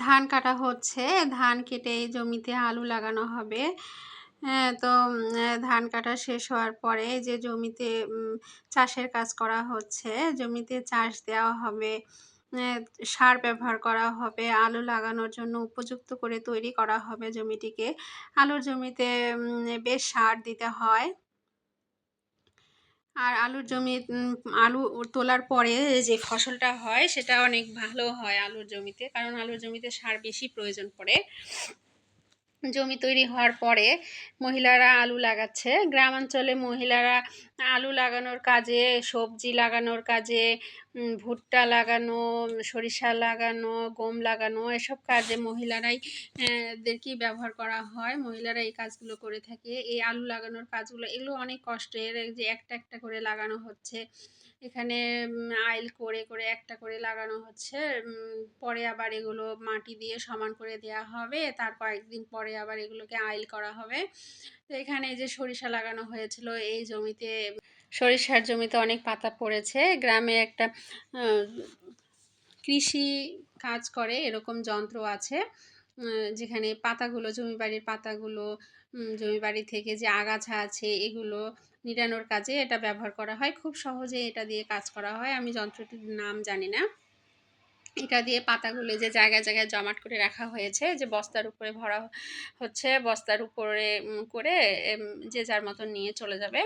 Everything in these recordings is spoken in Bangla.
ধান কাটা হচ্ছে। ধান কেটে এই জমিতে আলু লাগানো হবে। তো ধান কাটা শেষ হওয়ার পরে যে জমিতে চাষের কাজ করা হচ্ছে, জমিতে চাষ দেওয়া হবে, সার ব্যবহার করা হবে, আলু লাগানোর জন্য উপযুক্ত করে তৈরি করা হবে জমিটিকে। আলুর জমিতে বেশ সার দিতে হয়। আর আলুর জমি আলু তোলার পরে যে ফসলটা হয় সেটা অনেক ভালো হয় আলুর জমিতে, কারণ আলুর জমিতে সার বেশি প্রয়োজন পড়ে। জমি তৈরি হওয়ার পরে মহিলারা আলু লাগাচ্ছে। গ্রামাঞ্চলে মহিলারা আলু লাগানোর কাজে, সবজি লাগানোর কাজে, ভুট্টা লাগানো, সরিষা লাগানো, গম লাগানো, এসব কাজে মহিলারাই দেরকেই ব্যবহার করা হয়। মহিলারা এই কাজগুলো করে থাকে। এই আলু লাগানোর কাজগুলো এগুলো অনেক কষ্টের, যে একটা একটা করে লাগানো হচ্ছে। এখানে আইল করে করে একটা করে লাগানো হচ্ছে। পরে আবার এগুলো মাটি দিয়ে সমান করে দেওয়া হবে, তার কয়েকদিন পরে আবার এগুলোকে আইল করা হবে। তো এখানে যে সরিষা লাগানো হয়েছিল এই জমিতে, সরিষার জমিতে অনেক পাতা পড়েছে। গ্রামে একটা কৃষি কাজ করে এরকম যন্ত্র আছে, যেখানে পাতাগুলো, জমি বাড়ির পাতাগুলো, জমি বাড়ি থেকে যে আগাছা আছে এগুলো নিড়ানোর কাজে এটা ব্যবহার করা হয়। খুব সহজে এটা দিয়ে কাজ করা হয়। আমি যন্ত্রটির নাম জানি না। এটা দিয়ে পাতাগুলো যে জায়গায় জায়গায় জমাট করে রাখা হয়েছে, যে বস্তার উপরে ভরা হচ্ছে, বস্তার উপরে করে যে যার মতন নিয়ে চলে যাবে।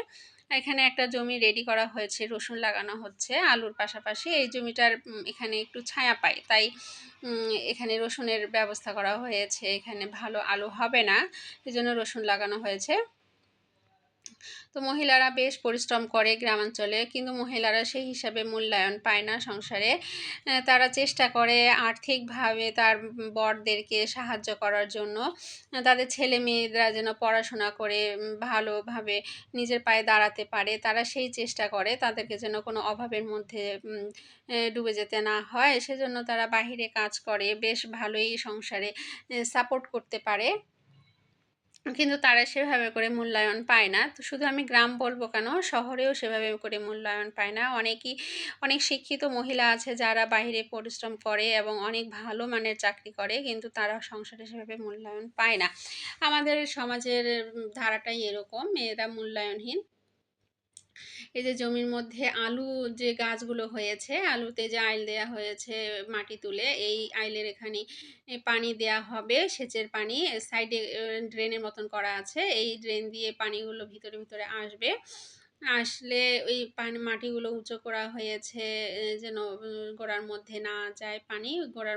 এখানে একটা জমি রেডি করা হয়েছে, রসুন লাগানো হচ্ছে আলুর পাশাপাশি। এই জমিটার এখানে একটু ছায়া পায়, তাই এখানে রসুনের ব্যবস্থা করা হয়েছে। এখানে ভালো আলু হবে না, এজন্য রসুন লাগানো হয়েছে। তো মহিলারা বেশ পরিশ্রম করে গ্রামাঞ্চলে, কিন্তু মহিলারা সেই হিসাবে মূল্যায়ন পায় না সংসারে। তারা চেষ্টা করে আর্থিকভাবে তার বরদেরকে সাহায্য করার জন্য, তাদের ছেলে মেয়েরা যেন পড়াশোনা করে ভালোভাবে নিজের পায়ে দাঁড়াতে পারে, তারা সেই চেষ্টা করে তাদেরকে যেন কোনো অভাবের মধ্যে ডুবে যেতে না হয়। সেজন্য তারা বাহিরে কাজ করে, বেশ ভালোই সংসারে সাপোর্ট করতে পারে, কিন্তু তারা সেভাবে করে মূল্যায়ন পায় না। তো শুধু আমি গ্রাম বলবো কেন, শহরেও সেভাবে করে মূল্যায়ন পায় না। অনেক শিক্ষিত মহিলা আছে যারা বাইরে পরিশ্রম করে এবং অনেক ভালো মানের চাকরি করে, কিন্তু তারা সংসারে সেভাবে মূল্যায়ন পায় না। আমাদের সমাজের ধারাটাই এরকম, মেয়েরা মূল্যায়নহীন। এই যে জমির মধ্যে আলু যে গাছগুলো হয়েছে, আলুতে যে আইল দেয়া হয়েছে মাটি তুলে, এই আইলের এখানে পানি দেয়া হবে, সেচের পানি। সাইডে ড্রেনের মতন করা আছে, এই ড্রেন দিয়ে পানিগুলো ভিতরে ভিতরে আসবে। আসলে ওই মাটিগুলো উঁচু করা হয়েছে যেন গোড়ার মধ্যে না যায় পানি, গোড়ার